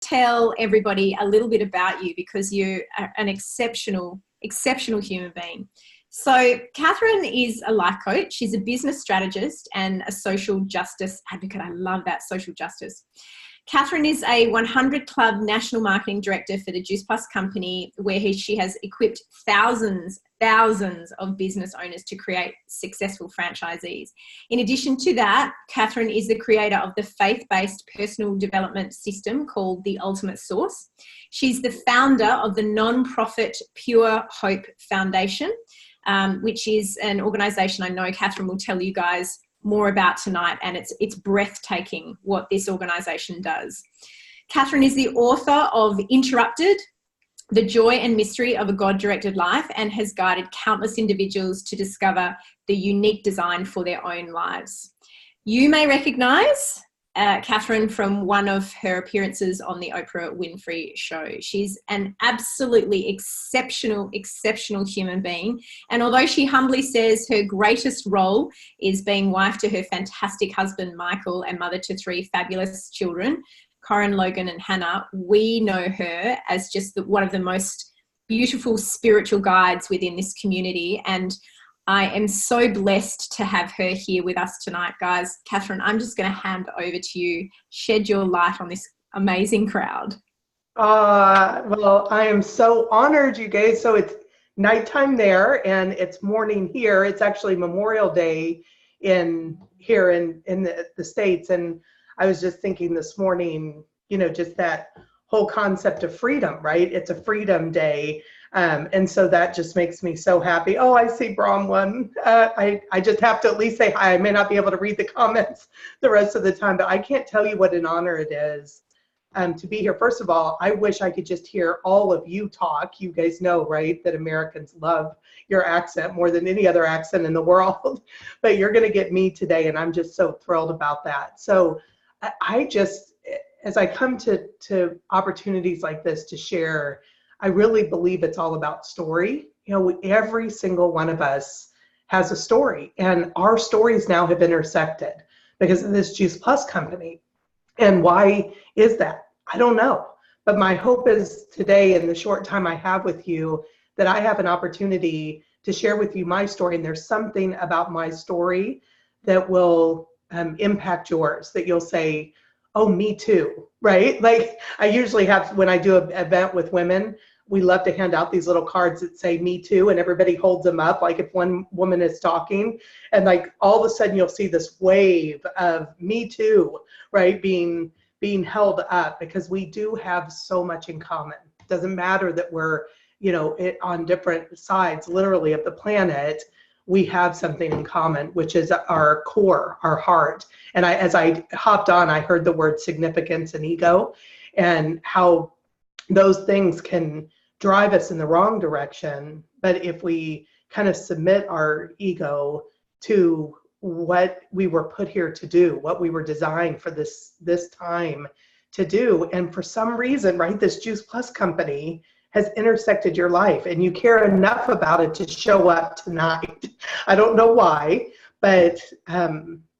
tell everybody a little bit about you because you're an exceptional human being. So Kathrine is a life coach. She's a business strategist and a social justice advocate. I love that, social justice. Kathrine is a 100 Club National Marketing Director for the Juice Plus company, where she has equipped thousands of business owners to create successful franchisees. In addition to that, Kathrine is the creator of the faith-based personal development system called The Ultimate Source. She's the founder of the non-profit Pure Hope Foundation, which is an organisation I know Kathrine will tell you guys more about tonight, and it's breathtaking what this organisation does. Kathrine is the author of Interrupted, The Joy and Mystery of a God-Directed Life, and has guided countless individuals to discover the unique design for their own lives. You may recognise Kathrine from one of her appearances on the Oprah Winfrey Show. She's an absolutely exceptional human being. And although she humbly says her greatest role is being wife to her fantastic husband, Michael, and mother to 3 fabulous children, Corin, Logan, and Hannah, we know her as just one of the most beautiful spiritual guides within this community. And I am so blessed to have her here with us tonight, guys. Kathrine, I'm just going to hand over to you. Shed your light on this amazing crowd. Well, I am so honored, you guys. So it's nighttime there and it's morning here. It's actually Memorial Day here in the States. And I was just thinking this morning, just that whole concept of freedom, right? It's a freedom day. And so that just makes me so happy. Oh, I see Bronwyn. I just have to at least say hi. I may not be able to read the comments the rest of the time, but I can't tell you what an honor it is to be here. First of all, I wish I could just hear all of you talk. You guys know, right, that Americans love your accent more than any other accent in the world. But you're going to get me today, and I'm just so thrilled about that. So I just, as I come to opportunities like this to share, I really believe it's all about story. Every single one of us has a story, and our stories now have intersected because of this Juice Plus company. And why is that? I don't know. But my hope is today, in the short time I have with you, that I have an opportunity to share with you my story. And there's something about my story that will impact yours, that you'll say, oh, me too, right? Like I usually have, when I do an event with women, we love to hand out these little cards that say me too, and everybody holds them up, like if one woman is talking, and like all of a sudden you'll see this wave of me too, right, being held up, because we do have so much in common. It doesn't matter that we're, on different sides, literally, of the planet. We have something in common, which is our core, our heart. And as I hopped on, I heard the word significance and ego, and how those things can drive us in the wrong direction. But if we kind of submit our ego to what we were put here to do, what we were designed for this time to do, and for some reason, right, this Juice Plus company has intersected your life, and you care enough about it to show up tonight. I don't know why, but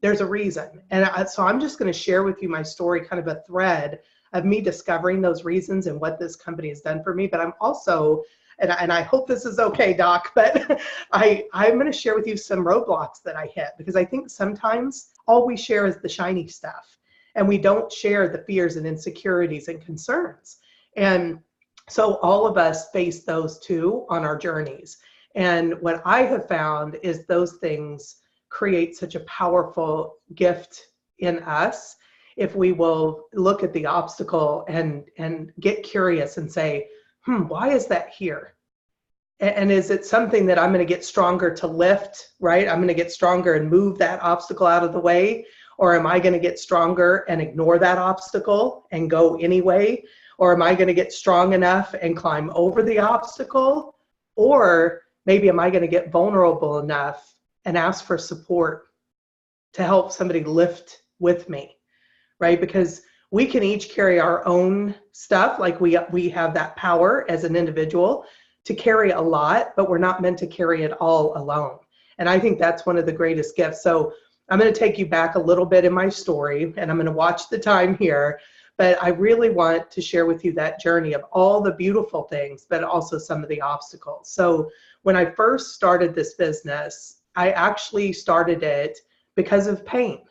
there's a reason. And so I'm just going to share with you my story, kind of a thread of me discovering those reasons and what this company has done for me. But I'm also, and I hope this is okay, Doc, but I'm going to share with you some roadblocks that I hit, because I think sometimes all we share is the shiny stuff, and we don't share the fears and insecurities and concerns. And so all of us face those too on our journeys. And what I have found is those things create such a powerful gift in us if we will look at the obstacle and get curious and say, why is that here? And is it something that I'm going to get stronger to lift, right? I'm going to get stronger and move that obstacle out of the way? Or am I going to get stronger and ignore that obstacle and go anyway? Or am I going to get strong enough and climb over the obstacle? Or maybe am I going to get vulnerable enough and ask for support to help somebody lift with me, right? Because we can each carry our own stuff. Like we have that power as an individual to carry a lot, but we're not meant to carry it all alone. And I think that's one of the greatest gifts. So I'm going to take you back a little bit in my story, and I'm going to watch the time here. But I really want to share with you that journey of all the beautiful things, but also some of the obstacles. So when I first started this business, I actually started it because of pain.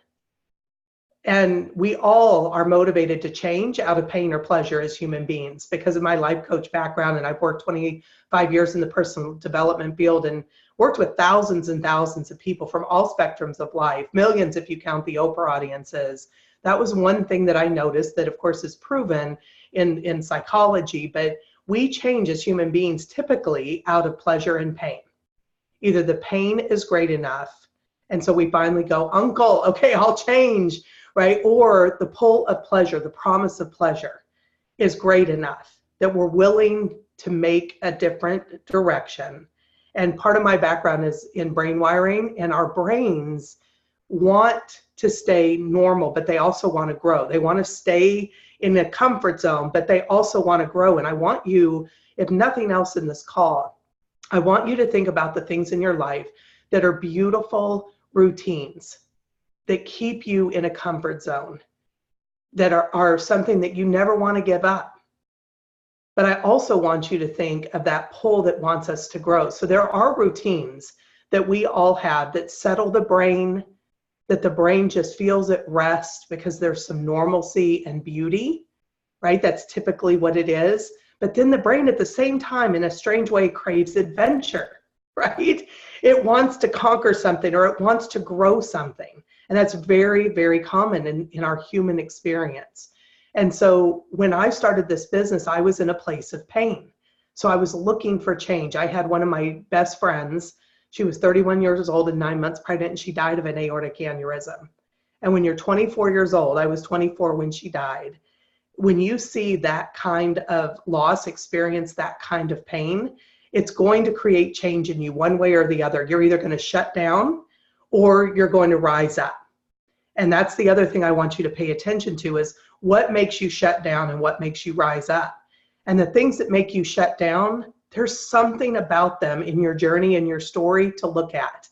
And we all are motivated to change out of pain or pleasure as human beings because of my life coach background. And I've worked 25 years in the personal development field and worked with thousands and thousands of people from all spectrums of life, millions if you count the Oprah audiences. That was one thing that I noticed that, of course, is proven in psychology, but we change as human beings typically out of pleasure and pain. Either the pain is great enough, and so we finally go, Uncle, okay, I'll change, right? Or the pull of pleasure, the promise of pleasure is great enough that we're willing to make a different direction. And part of my background is in brain wiring, and our brains want to stay normal, but they also want to grow. They want to stay in a comfort zone, but they also want to grow. And I want you, if nothing else in this call, I want you to think about the things in your life that are beautiful routines that keep you in a comfort zone, that are something that you never want to give up. But I also want you to think of that pull that wants us to grow. So there are routines that we all have that settle the brain, that the brain just feels at rest because there's some normalcy and beauty, right? That's typically what it is. But then the brain at the same time, in a strange way, craves adventure, right? It wants to conquer something or it wants to grow something. And that's very, very common in our human experience. And so when I started this business, I was in a place of pain. So I was looking for change. I had one of my best friends. She was 31 years old and 9 months pregnant, and she died of an aortic aneurysm. And when you're 24 years old, I was 24 when she died. When you see that kind of loss, experience that kind of pain, it's going to create change in you one way or the other. You're either going to shut down or you're going to rise up. And that's the other thing I want you to pay attention to is what makes you shut down and what makes you rise up. And the things that make you shut down, there's something about them in your journey and your story to look at,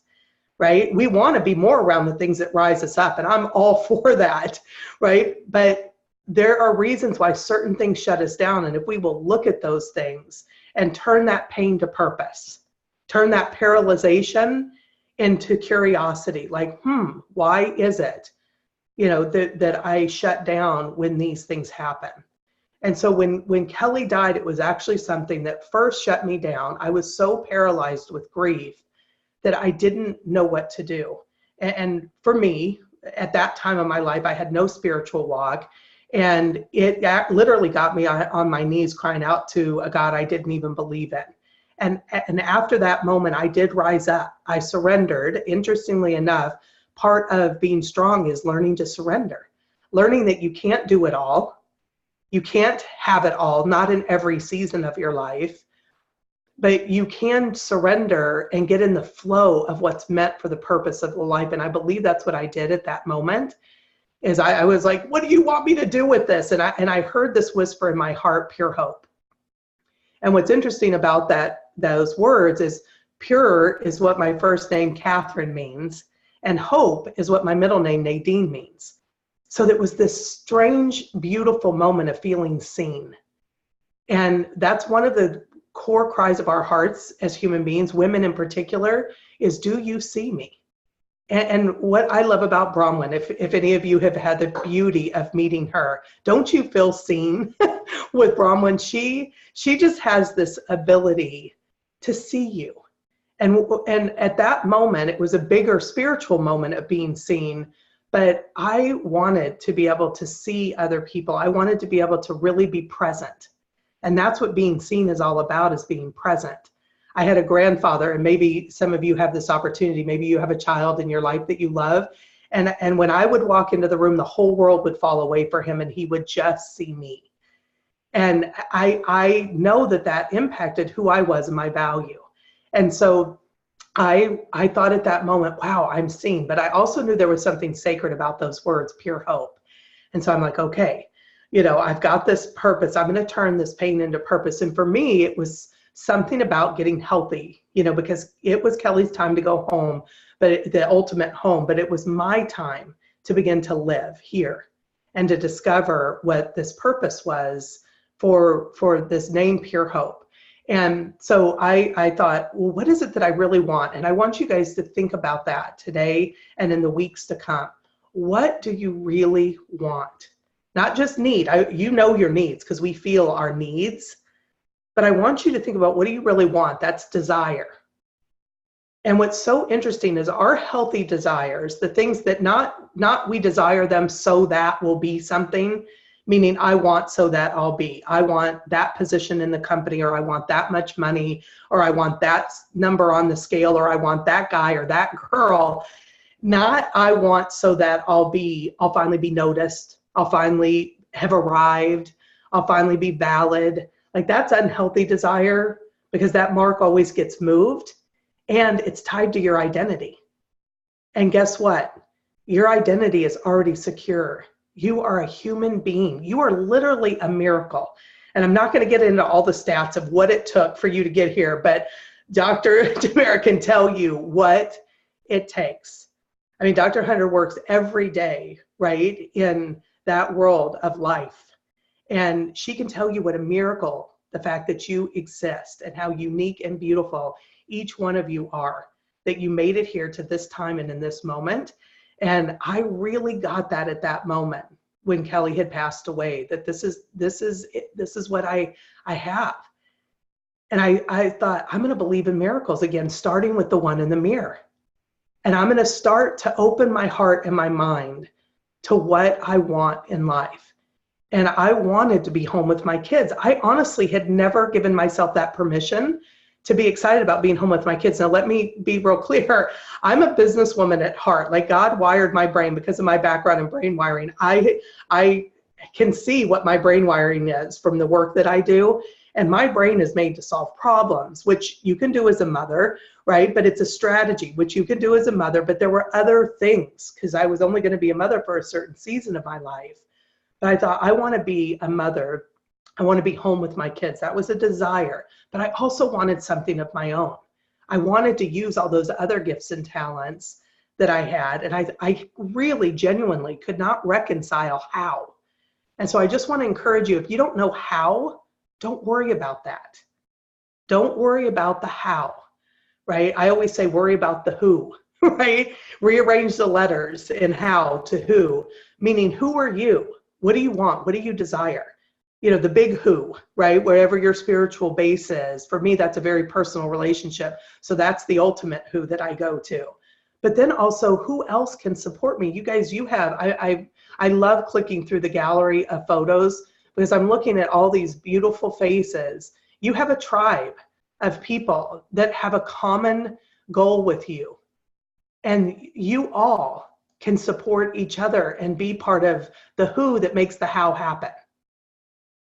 right? We want to be more around the things that rise us up, and I'm all for that, right? But there are reasons why certain things shut us down. And if we will look at those things and turn that pain to purpose, turn that paralyzation into curiosity, like, why is it, that I shut down when these things happen? And so when Kelly died, it was actually something that first shut me down. I was so paralyzed with grief that I didn't know what to do. And for me, at that time of my life, I had no spiritual walk. And it literally got me on my knees crying out to a God I didn't even believe in. And after that moment, I did rise up. I surrendered. Interestingly enough, part of being strong is learning to surrender, learning that you can't do it all. You can't have it all, not in every season of your life, but you can surrender and get in the flow of what's meant for the purpose of the life. And I believe that's what I did at that moment. Is I was like, what do you want me to do with this? And I heard this whisper in my heart, pure hope. And what's interesting about those words is pure is what my first name, Kathrine, means. And hope is what my middle name, Nadine, means. So there was this strange, beautiful moment of feeling seen. And that's one of the core cries of our hearts as human beings, women in particular, is, do you see me? And what I love about Bronwyn, if any of you have had the beauty of meeting her, don't you feel seen with Bronwyn? She just has this ability to see you. And at that moment, it was a bigger spiritual moment of being seen, but I wanted to be able to see other people. I wanted to be able to really be present. And that's what being seen is all about, is being present. I had a grandfather, and maybe some of you have this opportunity. Maybe you have a child in your life that you love. And when I would walk into the room, the whole world would fall away for him and he would just see me. And I know that impacted who I was and my value. And so I thought at that moment, wow, I'm seen. But I also knew there was something sacred about those words, pure hope. And so I'm like, okay, I've got this purpose. I'm going to turn this pain into purpose. And for me, it was something about getting healthy, because it was Kelly's time to go home, but the ultimate home, but it was my time to begin to live here. and to discover what this purpose was for this name, Pure Hope. And so I thought, well, what is it that I really want? And I want you guys to think about that today and in the weeks to come. What do you really want? Not just need. You know your needs because we feel our needs. But I want you to think about, what do you really want? That's desire. And what's so interesting is our healthy desires, the things that not we desire them so that will be something, meaning I want so that I'll be. I want that position in the company, or I want that much money, or I want that number on the scale, or I want that guy or that girl. Not I want so that I'll finally be noticed. I'll finally have arrived. I'll finally be valid. Like, that's unhealthy desire, because that mark always gets moved and it's tied to your identity. And guess what? Your identity is already secure. You are a human being. You are literally a miracle. And I'm not going to get into all the stats of what it took for you to get here, but Dr. Tamara can tell you what it takes. I mean, Dr. Hunter works every day, right, in that world of life. And she can tell you what a miracle the fact that you exist and how unique and beautiful each one of you are, that you made it here to this time and in this moment. And I really got that at that moment when Kelly had passed away, that this is what I have. And I thought, I'm going to believe in miracles again, starting with the one in the mirror. And I'm going to start to open my heart and my mind to what I want in life. And I wanted to be home with my kids. I honestly had never given myself that permission to be excited about being home with my kids. Now, let me be real clear. I'm a businesswoman at heart. Like, God wired my brain because of my background in brain wiring. I can see what my brain wiring is from the work that I do. And my brain is made to solve problems, which you can do as a mother, right? But it's a strategy, which you can do as a mother. But there were other things, because I was only going to be a mother for a certain season of my life. But I thought, I want to be a mother. I want to be home with my kids. That was a desire. But I also wanted something of my own. I wanted to use all those other gifts and talents that I had. And I really genuinely could not reconcile how. And so I just want to encourage you, if you don't know how, don't worry about that. Don't worry about the how, right? I always say worry about the who, right? Rearrange the letters in how to who, meaning who are you? What do you want? What do you desire? You know, the big who, right? Wherever your spiritual base is. For me, that's a very personal relationship. So that's the ultimate who that I go to. But then also, who else can support me? You guys, you have, I love clicking through the gallery of photos because I'm looking at all these beautiful faces. You have a tribe of people that have a common goal with you. And you all can support each other and be part of the who that makes the how happen.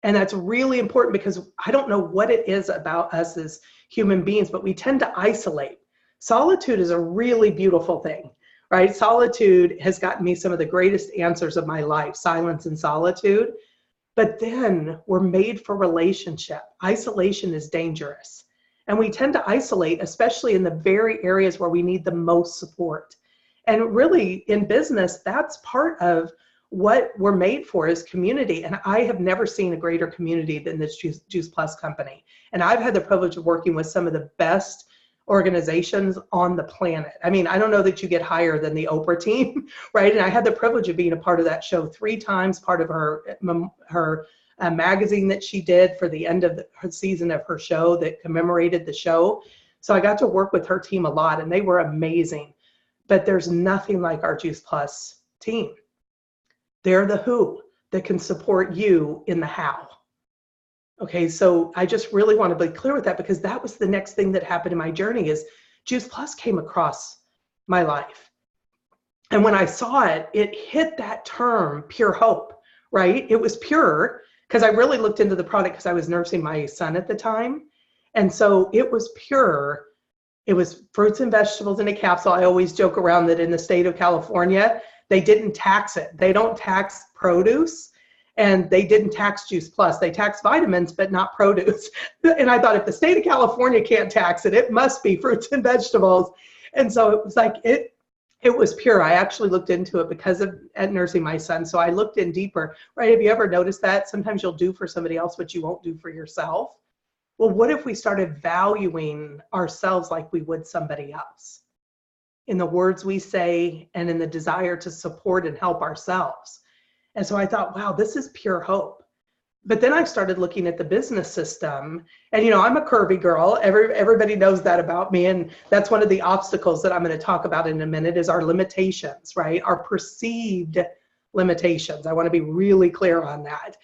And that's really important, because I don't know what it is about us as human beings, but we tend to isolate. Solitude is a really beautiful thing, right? Solitude has gotten me some of the greatest answers of my life, silence and solitude. But then we're made for relationship. Isolation is dangerous. And we tend to isolate, especially in the very areas where we need the most support. And really, in business, that's part of what we're made for, is community. And I have never seen a greater community than this Juice Plus company. And I've had the privilege of working with some of the best organizations on the planet. I mean, I don't know that you get higher than the Oprah team, right? And I had the privilege of being a part of that show 3 times, part of her magazine that she did for the end of her season of her show that commemorated the show. So I got to work with her team a lot, and they were amazing. But there's nothing like our Juice Plus team. They're the who that can support you in the how. Okay, so I just really want to be clear with that, because that was the next thing that happened in my journey, is Juice Plus came across my life. And when I saw it, it hit that term, pure hope, right? It was pure, because I really looked into the product because I was nursing my son at the time. And so it was pure. It was fruits and vegetables in a capsule. I always joke around that in the state of California, they didn't tax it. They don't tax produce. And they didn't tax Juice Plus. They tax vitamins, but not produce. And I thought, if the state of California can't tax it, it must be fruits and vegetables. And so it was like, it It was pure. I actually looked into it because of at nursing my son. So I looked in deeper, right? Have you ever noticed that? Sometimes you'll do for somebody else what you won't do for yourself. Well, what if we started valuing ourselves like we would somebody else in the words we say and in the desire to support and help ourselves? And so I thought, wow, this is pure hope. But then I started looking at the business system, and I'm a curvy girl. Everybody knows that about me, and that's one of the obstacles that I'm going to talk about in a minute is our limitations, right? Our perceived limitations. I want to be really clear on that.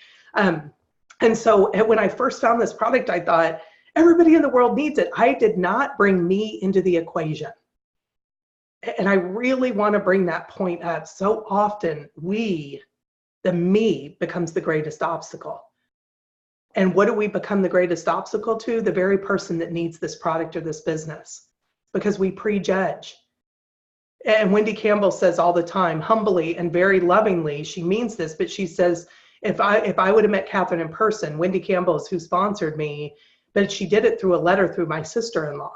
And so when I first found this product, I thought, everybody in the world needs it. I did not bring me into the equation. And I really want to bring that point up. So often the me becomes the greatest obstacle. And what do we become the greatest obstacle to? The very person that needs this product or this business, because we prejudge. And Wendy Campbell says all the time, humbly and very lovingly, she means this, but she says, if I would have met Kathrine in person, Wendy Campbell is who sponsored me, but she did it through a letter through my sister-in-law.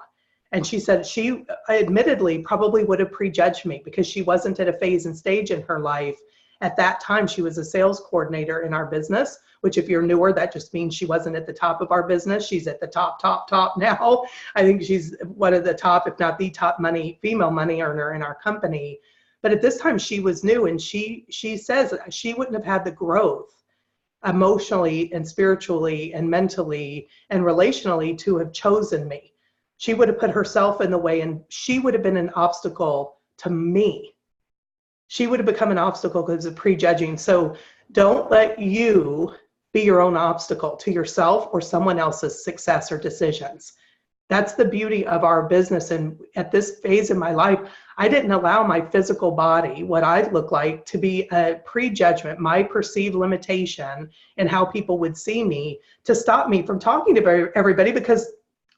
And she said she admittedly probably would have prejudged me because she wasn't at a phase and stage in her life. At that time, she was a sales coordinator in our business, which if you're newer, that just means she wasn't at the top of our business. She's at the top now. I think she's one of the top, if not the top female money earner in our company. But at this time she was new, and she says she wouldn't have had the growth emotionally and spiritually and mentally and relationally to have chosen me. She would have put herself in the way, and she would have been an obstacle to me. She would have become an obstacle because of prejudging. So don't let you be your own obstacle to yourself or someone else's success or decisions. That's the beauty of our business. And at this phase in my life, I didn't allow my physical body, what I look like, to be a prejudgment, my perceived limitation in how people would see me, to stop me from talking to everybody, because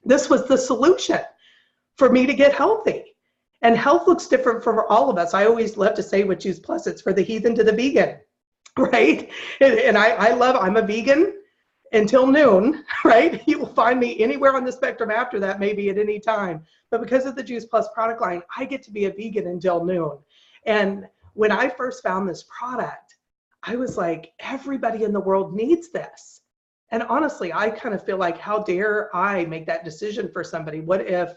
this was the solution for me to get healthy. And health looks different for all of us. I always love to say with Juice Plus, it's for the heathen to the vegan, right? And I'm a vegan until noon, right? You will find me anywhere on the spectrum after that, maybe at any time. But because of the Juice Plus product line, I get to be a vegan until noon. And when I first found this product, I was like, everybody in the world needs this. And honestly, I kind of feel like, how dare I make that decision for somebody? What if,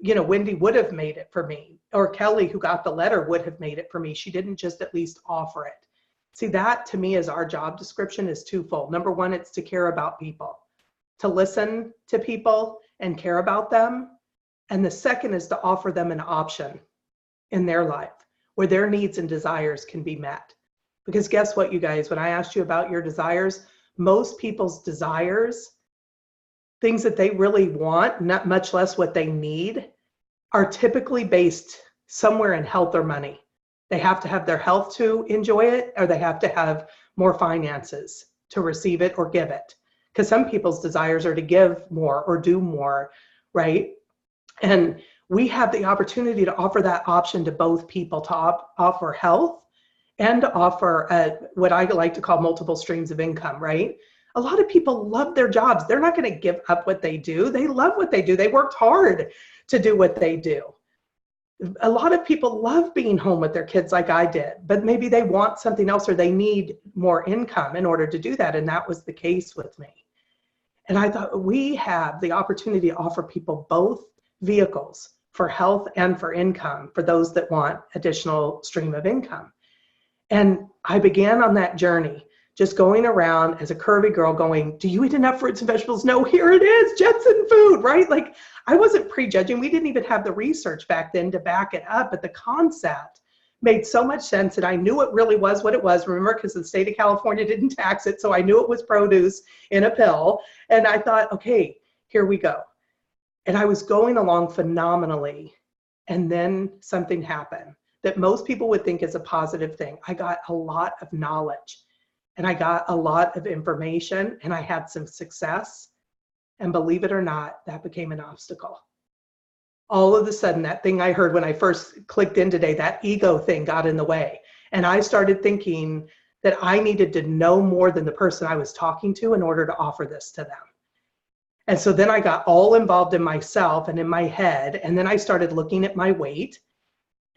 Wendy would have made it for me, or Kelly, who got the letter, would have made it for me? She didn't just at least offer it. See, that to me is our job description is twofold. Number one, it's to care about people, to listen to people and care about them. And the second is to offer them an option in their life where their needs and desires can be met. Because guess what, you guys, when I asked you about your desires, most people's desires, things that they really want, not much less what they need, are typically based somewhere in health or money. They have to have their health to enjoy it, or they have to have more finances to receive it or give it. Because some people's desires are to give more or do more, right? And we have the opportunity to offer that option to both people, to offer health and to offer what I like to call multiple streams of income, right? A lot of people love their jobs. They're not going to give up what they do. They love what they do. They worked hard to do what they do. A lot of people love being home with their kids like I did, but maybe they want something else or they need more income in order to do that. And that was the case with me. And I thought we have the opportunity to offer people both vehicles for health and for income for those that want additional stream of income. And I began on that journey, just going around as a curvy girl going, do you eat enough fruits and vegetables? No, here it is, Jetson food, right? Like, I wasn't prejudging. We didn't even have the research back then to back it up, but the concept made so much sense, and I knew it really was what it was. Remember, because the state of California didn't tax it, so I knew it was produce in a pill. And I thought, okay, here we go. And I was going along phenomenally. And then something happened that most people would think is a positive thing. I got a lot of knowledge, and I got a lot of information, and I had some success. And believe it or not, that became an obstacle. All of a sudden, that thing I heard when I first clicked in today, that ego thing got in the way. And I started thinking that I needed to know more than the person I was talking to in order to offer this to them. And so then I got all involved in myself and in my head. And then I started looking at my weight.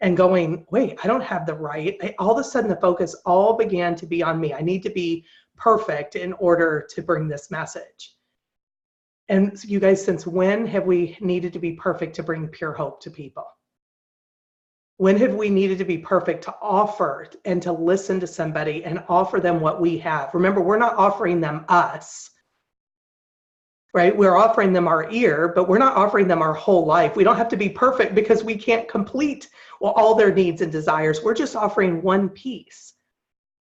and going, wait, I don't have the right. All of a sudden, the focus all began to be on me. I need to be perfect in order to bring this message. And you guys, since when have we needed to be perfect to bring pure hope to people? When have we needed to be perfect to offer and to listen to somebody and offer them what we have? Remember, we're not offering them us, right? We're offering them our ear, but we're not offering them our whole life. We don't have to be perfect because we can't complete all their needs and desires. We're just offering one piece.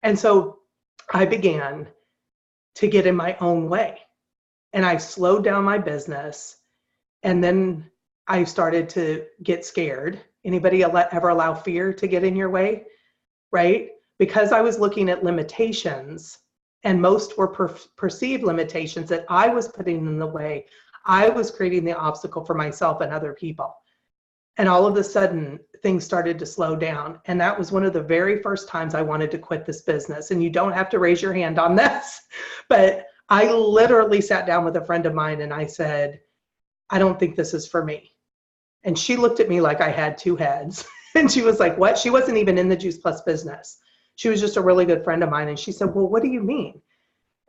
And so I began to get in my own way, and I slowed down my business. And then I started to get scared. Anybody ever allow fear to get in your way, right? Because I was looking at limitations, and most were perceived limitations that I was putting in the way. I was creating the obstacle for myself and other people. And all of a sudden, things started to slow down. And that was one of the very first times I wanted to quit this business. And you don't have to raise your hand on this, but I literally sat down with a friend of mine and I said, I don't think this is for me. And she looked at me like I had two heads. And she was like, what? She wasn't even in the Juice Plus business. She was just a really good friend of mine. And she said, well, what do you mean?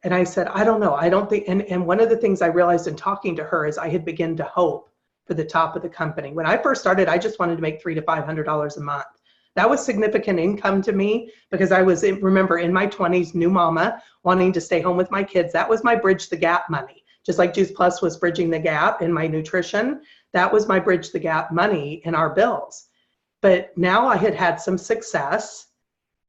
And I said, I don't know. I don't think, and one of the things I realized in talking to her is I had begun to hope for the top of the company. When I first started, I just wanted to make $300 to $500 a month. That was significant income to me because I was, remember, in my 20s, new mama, wanting to stay home with my kids. That was my bridge the gap money. Just like Juice Plus was bridging the gap in my nutrition, that was my bridge the gap money in our bills. But now I had had some success,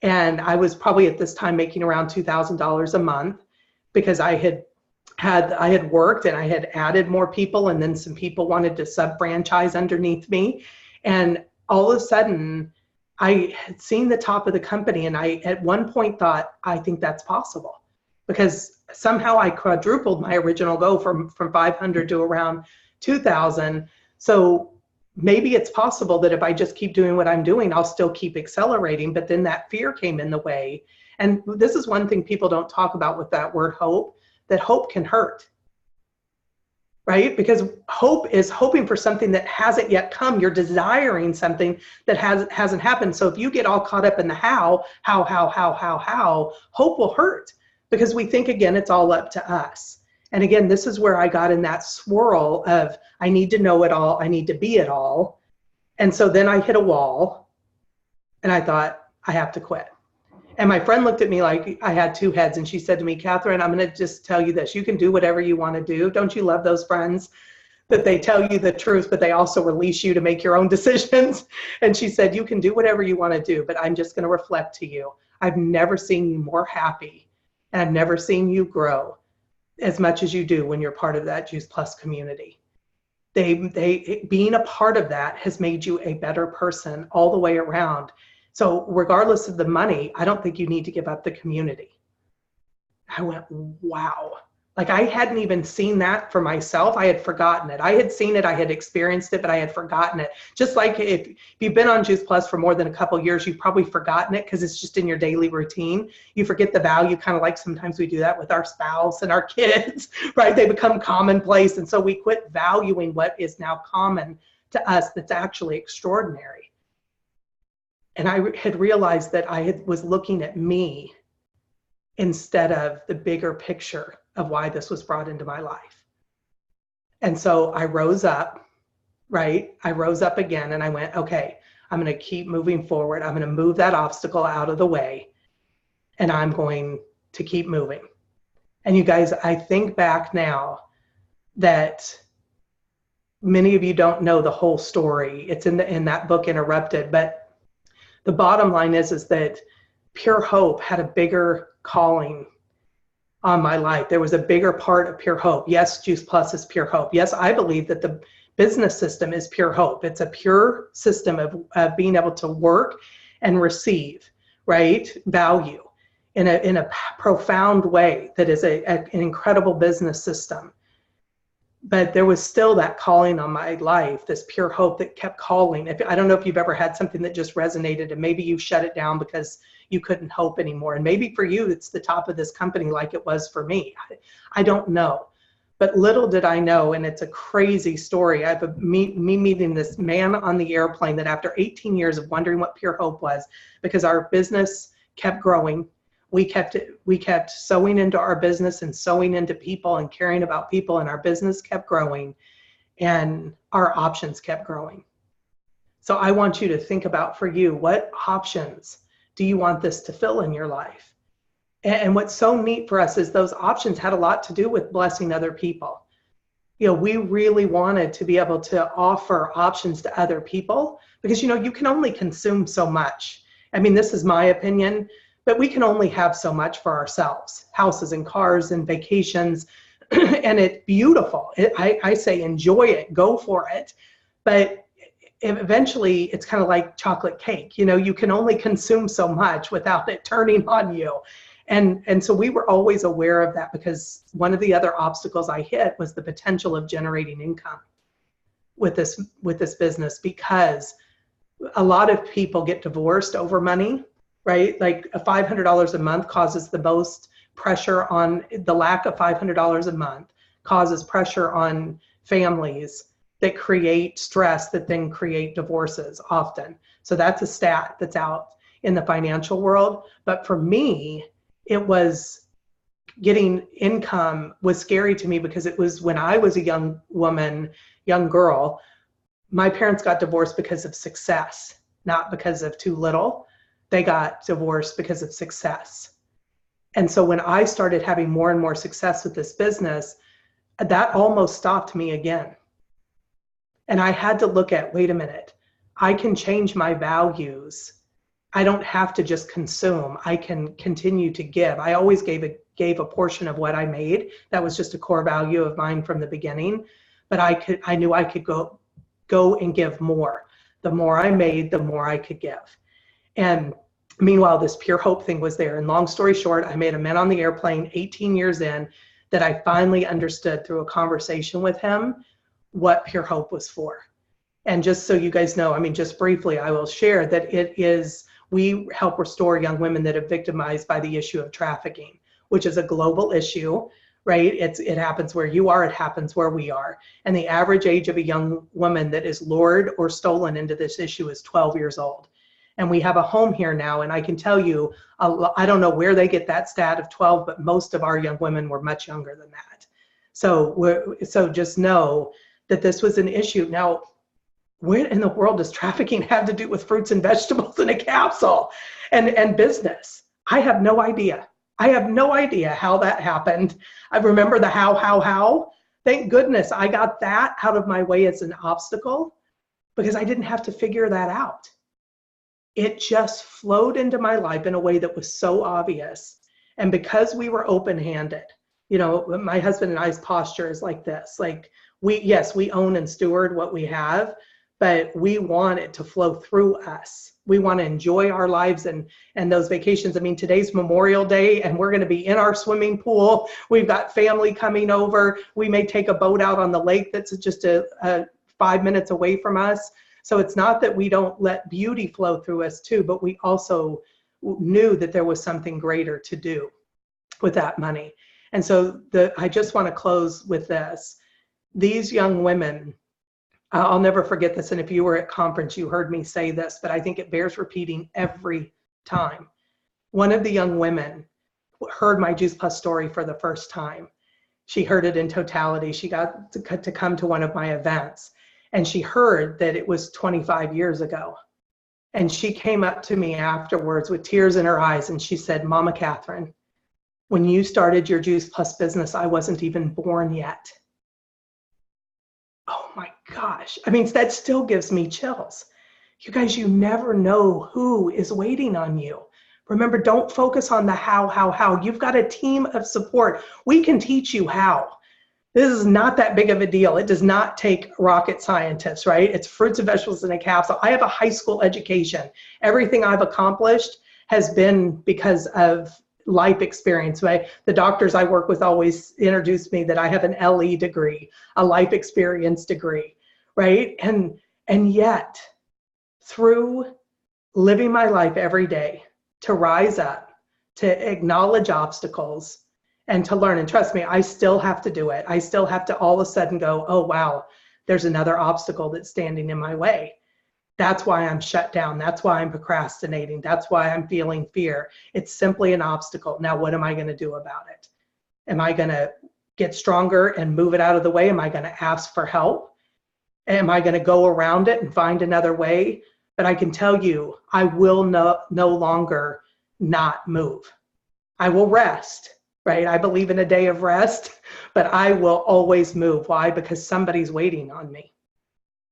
and I was probably at this time making around $2,000 a month because I had worked and I had added more people, and then some people wanted to sub-franchise underneath me. And all of a sudden, I had seen the top of the company, and I at one point thought, I think that's possible, because somehow I quadrupled my original goal from 500 to around 2,000. So maybe it's possible that if I just keep doing what I'm doing, I'll still keep accelerating. But then that fear came in the way. And this is one thing people don't talk about with that word hope, that hope can hurt, right? Because hope is hoping for something that hasn't yet come. You're desiring something that hasn't happened. So if you get all caught up in the how, hope will hurt, because we think, again, it's all up to us. And again, this is where I got in that swirl of, I need to know it all, I need to be it all. And so then I hit a wall, and I thought, I have to quit. And my friend looked at me like I had two heads, and she said to me, Kathrine, I'm going to just tell you this. You can do whatever you want to do. Don't you love those friends that they tell you the truth, but they also release you to make your own decisions? And she said, you can do whatever you want to do, but I'm just going to reflect to you. I've never seen you more happy, and I've never seen you grow as much as you do when you're part of that Juice Plus community. Being a part of that has made you a better person all the way around. So regardless of the money, I don't think you need to give up the community. I went, wow. Like, I hadn't even seen that for myself. I had forgotten it. I had seen it, I had experienced it, but I had forgotten it. Just like if you've been on Juice Plus for more than a couple of years, you've probably forgotten it because it's just in your daily routine. You forget the value, kind of like sometimes we do that with our spouse and our kids, right? They become commonplace. And so we quit valuing what is now common to us that's actually extraordinary. And I had realized that was looking at me instead of the bigger picture of why this was brought into my life. And so I rose up, right? I rose up again, and I went, okay, I'm going to keep moving forward. I'm going to move that obstacle out of the way, and I'm going to keep moving. And you guys, I think back now that many of you don't know the whole story. It's in that book, Interrupted. But the bottom line is that Pure Hope had a bigger calling on my life. There was a bigger part of Pure Hope. Yes, Juice Plus is Pure Hope. Yes, I believe that the business system is Pure Hope. It's a pure system of being able to work and receive, right, value in a profound way that is an incredible business system. But there was still that calling on my life, this Pure Hope that kept calling. I don't know if you've ever had something that just resonated, and maybe you shut it down because you couldn't hope anymore. And maybe for you, it's the top of this company like it was for me. I don't know. But little did I know, and it's a crazy story. I have me meeting this man on the airplane that after 18 years of wondering what Pure Hope was, because our business kept growing. We kept sewing into our business and sewing into people and caring about people, and our business kept growing and our options kept growing. So I want you to think about, for you, what options do you want this to fill in your life? And what's so neat for us is those options had a lot to do with blessing other people. You know, we really wanted to be able to offer options to other people because, you know, you can only consume so much. I mean, this is my opinion, but we can only have so much for ourselves. Houses and cars and vacations, and it's beautiful. I say enjoy it, go for it. But eventually it's kind of like chocolate cake. You know, you can only consume so much without it turning on you. And so we were always aware of that, because one of the other obstacles I hit was the potential of generating income with this business, because a lot of people get divorced over money, right? Like a $500 a month causes the most pressure on, the lack of $500 a month causes pressure on families that create stress that then create divorces often. So that's a stat that's out in the financial world. But for me, it was getting income was scary to me, because it was when I was a young woman, young girl, my parents got divorced because of success, not because of too little. They got divorced because of success. And so when I started having more and more success with this business, that almost stopped me again. And I had to look at, wait a minute, I can change my values. I don't have to just consume. I can continue to give. I always gave a portion of what I made. That was just a core value of mine from the beginning. But I knew I could go and give more. The more I made, the more I could give. And meanwhile, this Pure Hope thing was there. And long story short, I met a man on the airplane 18 years in that I finally understood through a conversation with him what Pure Hope was for. And just so you guys know, I mean, just briefly, I will share that we help restore young women that are victimized by the issue of trafficking, which is a global issue, right? It happens where you are, it happens where we are. And the average age of a young woman that is lured or stolen into this issue is 12 years old. And we have a home here now, and I can tell you, I don't know where they get that stat of 12, but most of our young women were much younger than that. So just know that this was an issue. Now, where in the world does trafficking have to do with fruits and vegetables in a capsule and business? I have no idea. I have no idea how that happened. I remember the how. Thank goodness I got that out of my way as an obstacle, because I didn't have to figure that out. It just flowed into my life in a way that was so obvious. And because we were open-handed, you know, my husband and I's posture is like this, like we own and steward what we have, but we want it to flow through us. We want to enjoy our lives and those vacations. I mean, today's Memorial Day, and we're going to be in our swimming pool. We've got family coming over. We may take a boat out on the lake that's just a 5 minutes away from us. So it's not that we don't let beauty flow through us too, but we also knew that there was something greater to do with that money. And so I just want to close with this. These young women, I'll never forget this, and if you were at conference, you heard me say this, but I think it bears repeating every time. One of the young women heard my Juice Plus story for the first time. She heard it in totality. She got to come to one of my events, and she heard that it was 25 years ago. And she came up to me afterwards with tears in her eyes, and she said, Mama Kathrine, when you started your Juice Plus business, I wasn't even born yet. Oh my gosh. I mean, that still gives me chills. You guys, you never know who is waiting on you. Remember, don't focus on the how. You've got a team of support. We can teach you how. This is not that big of a deal. It does not take rocket scientists, right? It's fruits and vegetables in a capsule. I have a high school education. Everything I've accomplished has been because of life experience. The doctors I work with always introduce me that I have an LE degree, a life experience degree, right? And yet, through living my life every day, to rise up, to acknowledge obstacles, and to learn. And trust me, I still have to do it. I still have to all of a sudden go, oh, wow, there's another obstacle that's standing in my way. That's why I'm shut down. That's why I'm procrastinating. That's why I'm feeling fear. It's simply an obstacle. Now, what am I going to do about it? Am I going to get stronger and move it out of the way? Am I going to ask for help? Am I going to go around it and find another way? But I can tell you, I will no longer not move. I will rest, right? I believe in a day of rest, but I will always move. Why? Because somebody's waiting on me.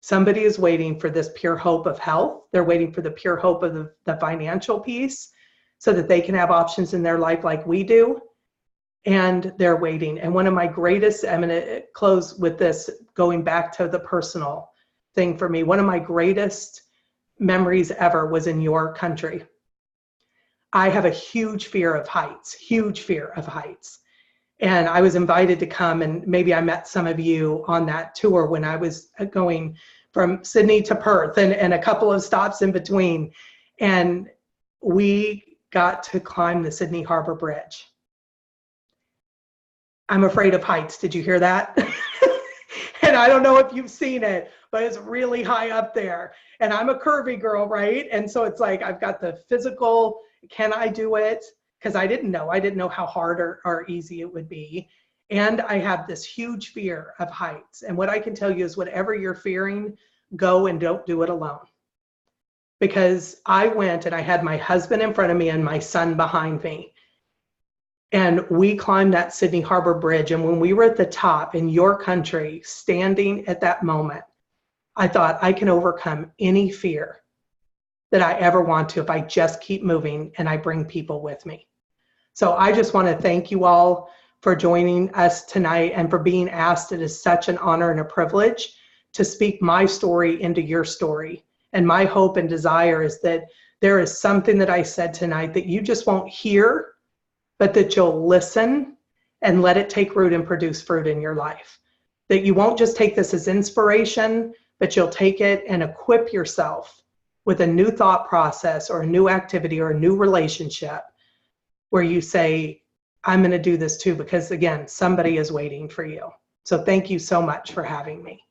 Somebody is waiting for this pure hope of health. They're waiting for the pure hope of the financial piece so that they can have options in their life like we do. And they're waiting. And one of my greatest, I'm going to close with this, going back to the personal thing for me. One of my greatest memories ever was in your country. I have a huge fear of heights, huge fear of heights. And I was invited to come, and maybe I met some of you on that tour when I was going from Sydney to Perth and a couple of stops in between. And we got to climb the Sydney Harbor Bridge. I'm afraid of heights. Did you hear that? And I don't know if you've seen it, but it's really high up there. And I'm a curvy girl, right? And so it's like, I've got the physical, can I do it? Because I didn't know how hard or easy it would be. And I have this huge fear of heights. And what I can tell you is whatever you're fearing, go and don't do it alone. Because I went and I had my husband in front of me and my son behind me. And we climbed that Sydney Harbor Bridge. And when we were at the top in your country, standing at that moment, I thought I can overcome any fear that I ever want to if I just keep moving and I bring people with me. So I just want to thank you all for joining us tonight and for being asked. It is such an honor and a privilege to speak my story into your story. And my hope and desire is that there is something that I said tonight that you just won't hear, but that you'll listen and let it take root and produce fruit in your life. That you won't just take this as inspiration, but you'll take it and equip yourself with a new thought process or a new activity or a new relationship where you say, I'm going to do this too, because again, somebody is waiting for you. So thank you so much for having me.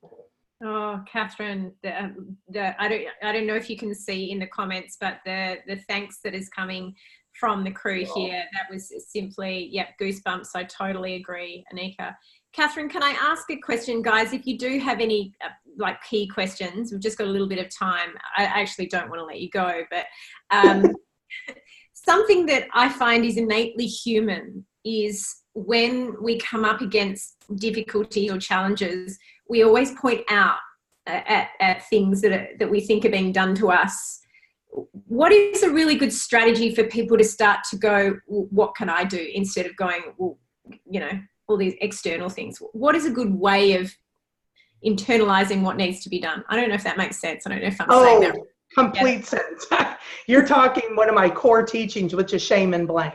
Oh, Kathrine, I don't know if you can see in the comments, but the thanks that is coming from the crew here, that was simply, yep, goosebumps. I totally agree, Anika. Kathrine, can I ask a question, guys? If you do have any like key questions, we've just got a little bit of time. I actually don't want to let you go, but something that I find is innately human is when we come up against difficulty or challenges, we always point out at things that we think are being done to us. What is a really good strategy for people to start to go, well, what can I do, instead of going, well, you know, all these external things? What is a good way of internalizing what needs to be done? I don't know if that makes sense. I don't know if I'm saying that. Complete sense. You're talking one of my core teachings, which is shame and blame,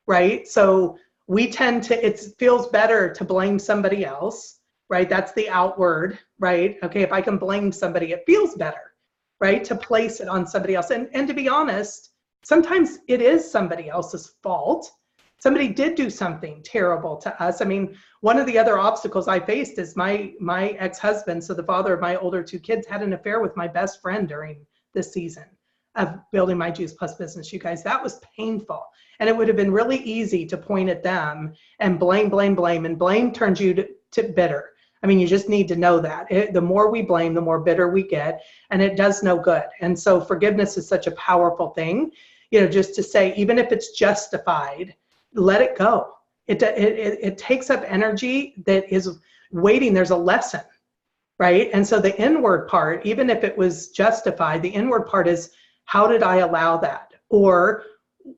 right? So we tend to, it feels better to blame somebody else, right? That's the outward, right? Okay, if I can blame somebody, it feels better, right? To place it on somebody else. And to be honest, sometimes it is somebody else's fault. Somebody did do something terrible to us. I mean, one of the other obstacles I faced is my ex-husband, so the father of my older two kids, had an affair with my best friend during this season of building my Juice Plus business. You guys, that was painful. And it would have been really easy to point at them and blame, and blame turns you to bitter. I mean, you just need to know that. The more we blame, the more bitter we get, and it does no good. And so forgiveness is such a powerful thing, you know, just to say, even if it's justified, let it go. It takes up energy that is waiting. There's a lesson, right? And so the inward part, even if it was justified, the inward part is, how did I allow that? Or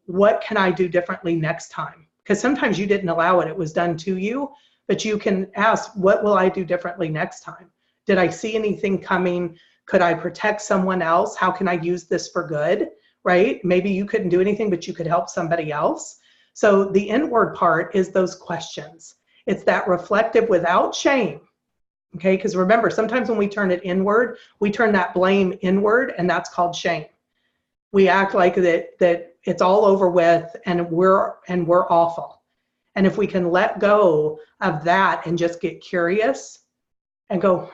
what can I do differently next time? Because sometimes you didn't allow it, it was done to you, but you can ask, what will I do differently next time? Did I see anything coming? Could I protect someone else? How can I use this for good, right? Maybe you couldn't do anything, but you could help somebody else. So the inward part is those questions. It's that reflective without shame. Okay, because remember, sometimes when we turn it inward, we turn that blame inward, and that's called shame. We act like that it's all over with and we're awful. And if we can let go of that and just get curious and go,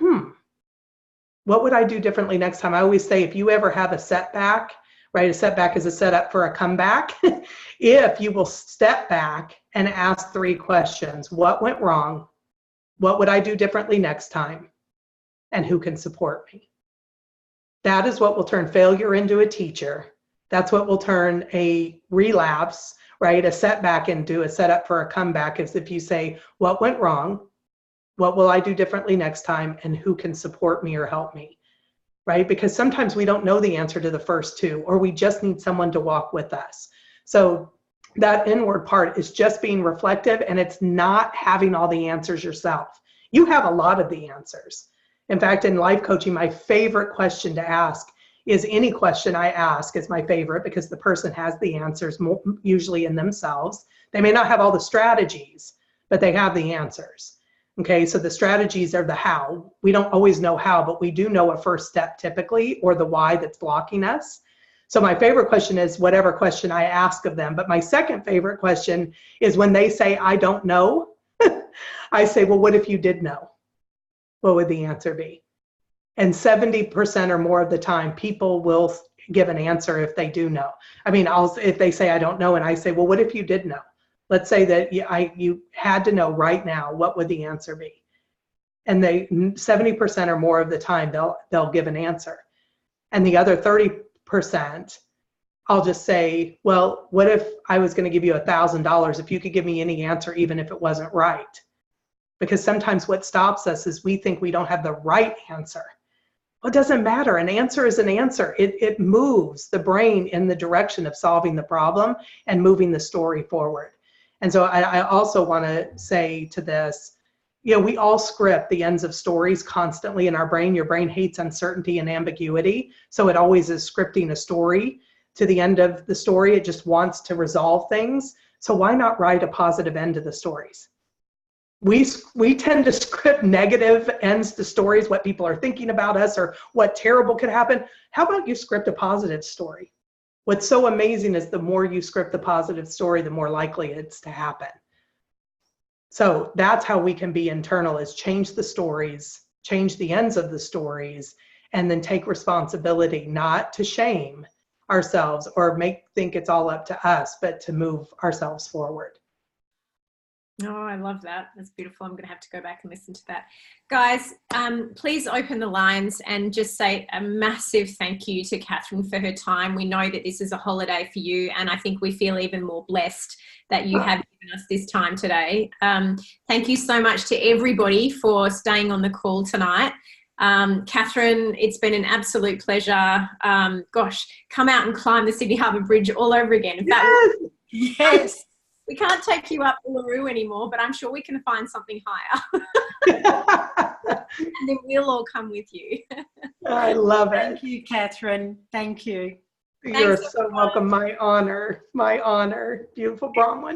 what would I do differently next time? I always say, if you ever have a setback, right? A setback is a setup for a comeback. If you will step back and ask 3 questions: what went wrong? What would I do differently next time? And who can support me? That is what will turn failure into a teacher. That's what will turn a relapse, right? A setback into a setup for a comeback, is if you say, what went wrong? What will I do differently next time? And who can support me or help me, right? Because sometimes we don't know the answer to the first 2, or we just need someone to walk with us. So that inward part is just being reflective, and it's not having all the answers yourself. You have a lot of the answers. In fact, in life coaching, my favorite question to ask is, any question I ask is my favorite, because the person has the answers usually in themselves. They may not have all the strategies, but they have the answers. Okay, so the strategies are the how. We don't always know how, but we do know a first step typically, or the why that's blocking us. So my favorite question is whatever question I ask of them. But my second favorite question is when they say, I don't know, I say, well, what if you did know? What would the answer be? And 70% or more of the time, people will give an answer if they do know. I mean, if they say, I don't know, and I say, well, what if you did know? Let's say that you had to know right now, what would the answer be? And they 70% or more of the time, they'll give an answer. And the other 30%, I'll just say, well, what if I was going to give you $1,000 if you could give me any answer, even if it wasn't right? Because sometimes what stops us is we think we don't have the right answer. Well, it doesn't matter. An answer is an answer. It moves the brain in the direction of solving the problem and moving the story forward. And so I also want to say to this, we all script the ends of stories constantly in our brain. Your brain hates uncertainty and ambiguity. So it always is scripting a story to the end of the story. It just wants to resolve things. So why not write a positive end to the stories? We tend to script negative ends to stories, what people are thinking about us or what terrible could happen. How about you script a positive story? What's so amazing is the more you script the positive story, the more likely it's to happen. So that's how we can be internal, is change the stories, change the ends of the stories, and then take responsibility, not to shame ourselves or think it's all up to us, but to move ourselves forward. Oh, I love that. That's beautiful. I'm going to have to go back and listen to that. Guys, please open the lines and just say a massive thank you to Kathrine for her time. We know that this is a holiday for you, and I think we feel even more blessed that you have given us this time today. Thank you so much to everybody for staying on the call tonight. Kathrine, it's been an absolute pleasure. Gosh, come out and climb the Sydney Harbour Bridge all over again. In fact, yes. We can't take you up Uluru anymore, but I'm sure we can find something higher. And then we'll all come with you. I love it. Thank you, Kathrine. Thank you. You're so welcome. My honor. My honor. Beautiful Bronwyn.